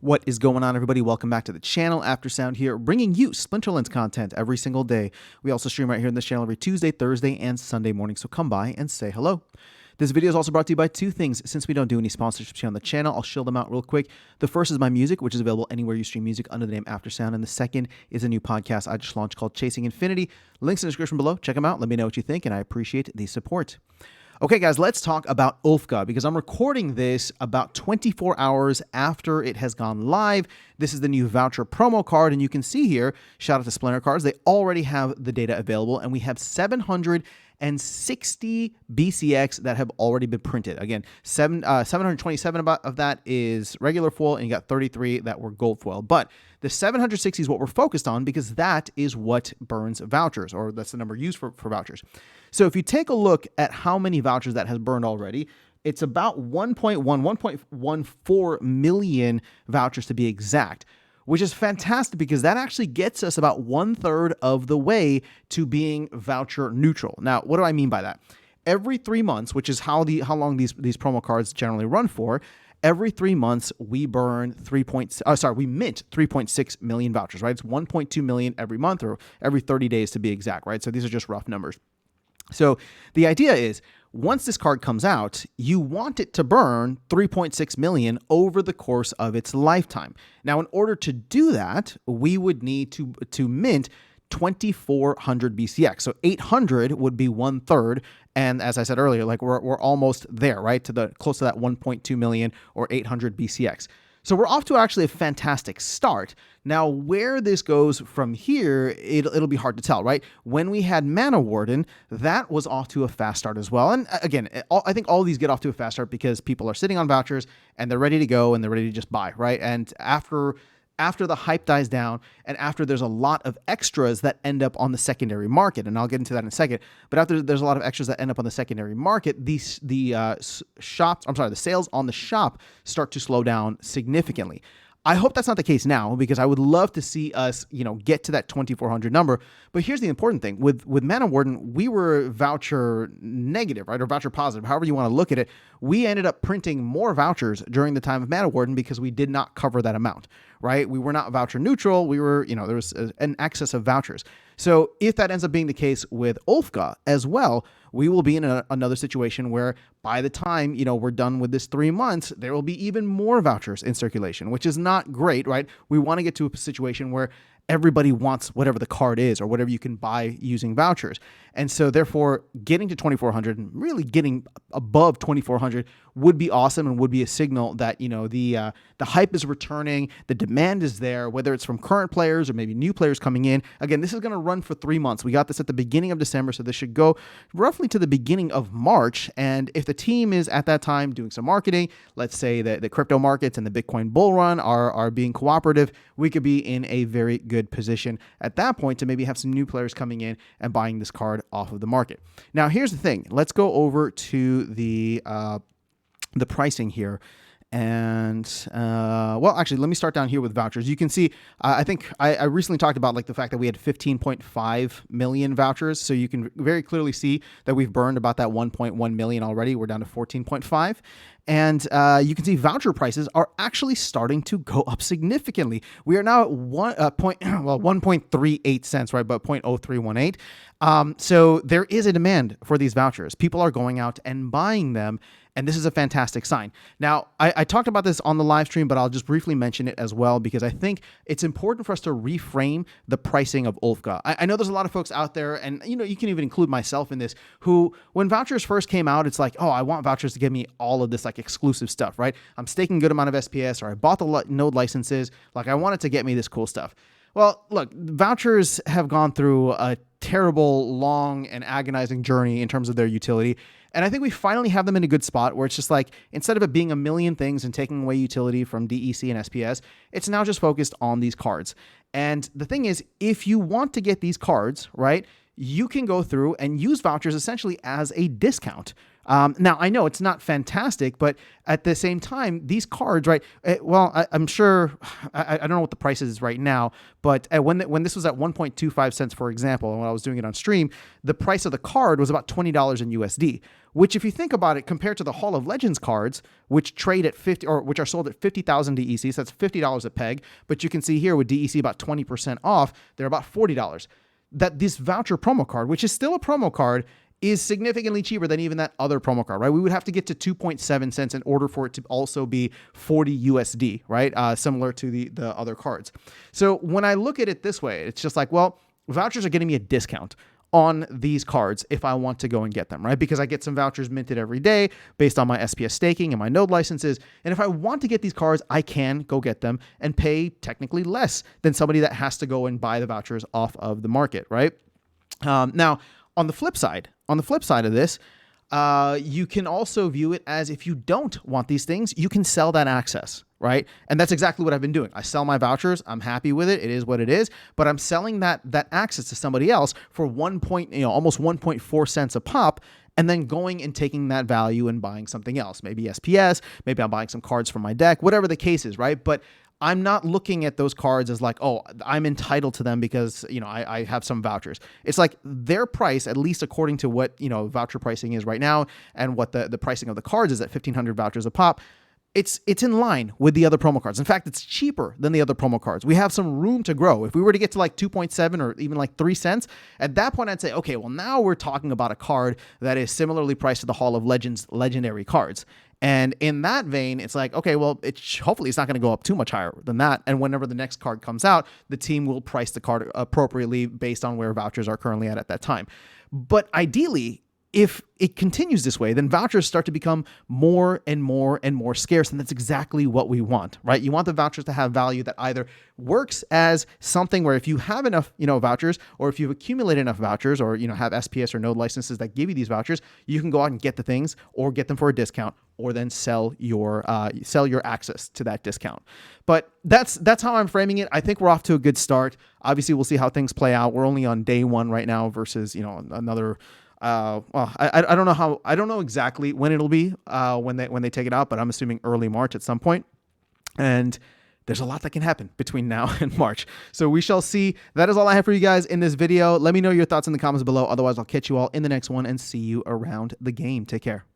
What is going on, everybody? Welcome back to the channel. Aftersound here, bringing you Splinterlands content every single day. We also stream right here on this channel every Tuesday, Thursday, and Sunday morning, so come by and say hello. This video is also brought to you by two things. Since we don't do any sponsorships here on the channel, I'll shill them out real quick. The first is my music, which is available anywhere you stream music under the name Aftersound, and the second is a new podcast I just launched called Chasing Infinity. Links in the description below. Check them out. Let me know what you think, and I appreciate the support. Okay, guys, let's talk about Ulfga because I'm recording this about 24 hours after it has gone live. This is the new Voucher promo card, and you can see here, shout out to Splinter Cards, they already have the data available, and we have 760 BCX that have already been printed. Again, 727 of that is regular foil, and you got 33 that were gold foil. But the 760 is what we're focused on because that is what burns vouchers, or that's the number used for vouchers. So if you take a look at how many vouchers that has burned already, it's about 1.14 million vouchers to be exact, which is fantastic because that actually gets us about 1/3 of the way to being voucher neutral. Now, what do I mean by that? Every 3 months, which is how long these promo cards generally run for, every 3 months we burn we mint 3.6 million vouchers, right? It's 1.2 million every month or every 30 days to be exact, right? So these are just rough numbers. So the idea is once this card comes out, you want it to burn 3.6 million over the course of its lifetime. Now, in order to do that, we would need to mint 2,400 BCX. So 800 would be 1/3. And as I said earlier, like we're almost there, right? Close to that 1.2 million or 800 BCX. So we're off to actually a fantastic start. Now, where this goes from here, it'll be hard to tell, right? When we had Mana Warden, that was off to a fast start as well. And again, I think all of these get off to a fast start because people are sitting on vouchers and they're ready to go and they're ready to just buy, right? And after the hype dies down and after there's a lot of extras that end up on the secondary market, and I'll get into that in a second, but after there's a lot of extras that end up on the secondary market, the sales on the shop start to slow down significantly. I hope that's not the case now because I would love to see us, get to that 2,400 number. But here's the important thing. With Mana Warden, we were voucher negative, right? Or voucher positive, however you want to look at it. We ended up printing more vouchers during the time of Mana Warden because we did not cover that amount, right? We were not voucher neutral. We were, there was an excess of vouchers. So if that ends up being the case with Ulfga as well, we will be in another situation where by the time, we're done with this 3 months, there will be even more vouchers in circulation, which is not great, right? We want to get to a situation where everybody wants whatever the card is or whatever you can buy using vouchers. And so therefore getting to 2,400 and really getting above 2,400 would be awesome and would be a signal that, the hype is returning, the demand is there, whether it's from current players or maybe new players coming in. Again, this is going to run for 3 months. We got this at the beginning of December, so this should go roughly to the beginning of March. And if the team is at that time doing some marketing, let's say that the crypto markets and the Bitcoin bull run are being cooperative, we could be in a very good position at that point to maybe have some new players coming in and buying this card off of the market. Now, here's the thing. Let's go over to the pricing here. And, well, actually, let me start down here with vouchers. You can see, I think I recently talked about like the fact that we had 15.5 million vouchers. So you can very clearly see that we've burned about that 1.1 million already. We're down to 14.5. And you can see voucher prices are actually starting to go up significantly. We are now at 1.38 cents, right? But 0.0318. So there is a demand for these vouchers. People are going out and buying them. And this is a fantastic sign. Now, I talked about this on the live stream, but I'll just briefly mention it as well because I think it's important for us to reframe the pricing of Ulfga. I know there's a lot of folks out there, and you can even include myself in this, who, when vouchers first came out, it's like, oh, I want vouchers to give me all of this like exclusive stuff, right? I'm staking a good amount of SPS, or I bought the node licenses, like I want it to get me this cool stuff. Well, look, vouchers have gone through a terrible, long, and agonizing journey in terms of their utility. And I think we finally have them in a good spot where it's just like, instead of it being a million things and taking away utility from DEC and SPS, it's now just focused on these cards. And the thing is, if you want to get these cards, right, you can go through and use vouchers essentially as a discount. Now, I know it's not fantastic, but at the same time, these cards, right? I'm sure, I don't know what the price is right now, but when this was at 1.25 cents, for example, and when I was doing it on stream, the price of the card was about $20 in USD. which if you think about it, compared to the Hall of Legends cards, which trade at 50 or which are sold at 50,000 DEC, so that's $50 a peg. But you can see here with DEC about 20% off, they're about $40. That this voucher promo card, which is still a promo card, is significantly cheaper than even that other promo card, right? We would have to get to 2.7 cents in order for it to also be 40 USD, right? Similar to the other cards. So when I look at it this way, it's just like, well, vouchers are getting me a discount on these cards if I want to go and get them, right? Because I get some vouchers minted every day based on my SPS staking and my node licenses. And if I want to get these cards, I can go get them and pay technically less than somebody that has to go and buy the vouchers off of the market, right? Now, on the flip side of this, you can also view it as if you don't want these things, you can sell that access, right? And that's exactly what I've been doing. I sell my vouchers. I'm happy with it. It is what it is. But I'm selling that access to somebody else for almost 1.4 cents a pop, and then going and taking that value and buying something else. Maybe SPS, maybe I'm buying some cards from my deck, whatever the case is, right? But I'm not looking at those cards as like, oh, I'm entitled to them because, I have some vouchers. It's like their price, at least according to what, voucher pricing is right now and what the pricing of the cards is at 1,500 vouchers a pop. It's in line with the other promo cards. In fact, it's cheaper than the other promo cards. We have some room to grow. If we were to get to like 2.7 or even like 3 cents, at that point, I'd say, okay, well, now we're talking about a card that is similarly priced to the Hall of Legends legendary cards. And in that vein, it's like, okay, well, hopefully it's not going to go up too much higher than that. And whenever the next card comes out, the team will price the card appropriately based on where vouchers are currently at that time. But ideally, if it continues this way, then vouchers start to become more and more and more scarce. And that's exactly what we want, right? You want the vouchers to have value that either works as something where if you have enough, vouchers, or if you've accumulated enough vouchers, or, have SPS or node licenses that give you these vouchers, you can go out and get the things or get them for a discount, or then sell your access to that discount. But that's how I'm framing it. I think we're off to a good start. Obviously, we'll see how things play out. We're only on day one right now versus, another. I don't know exactly when it'll be when they take it out, but I'm assuming early March at some point. And there's a lot that can happen between now and March. So we shall see. That is all I have for you guys in this video. Let me know your thoughts in the comments below. Otherwise, I'll catch you all in the next one and see you around the game. Take care.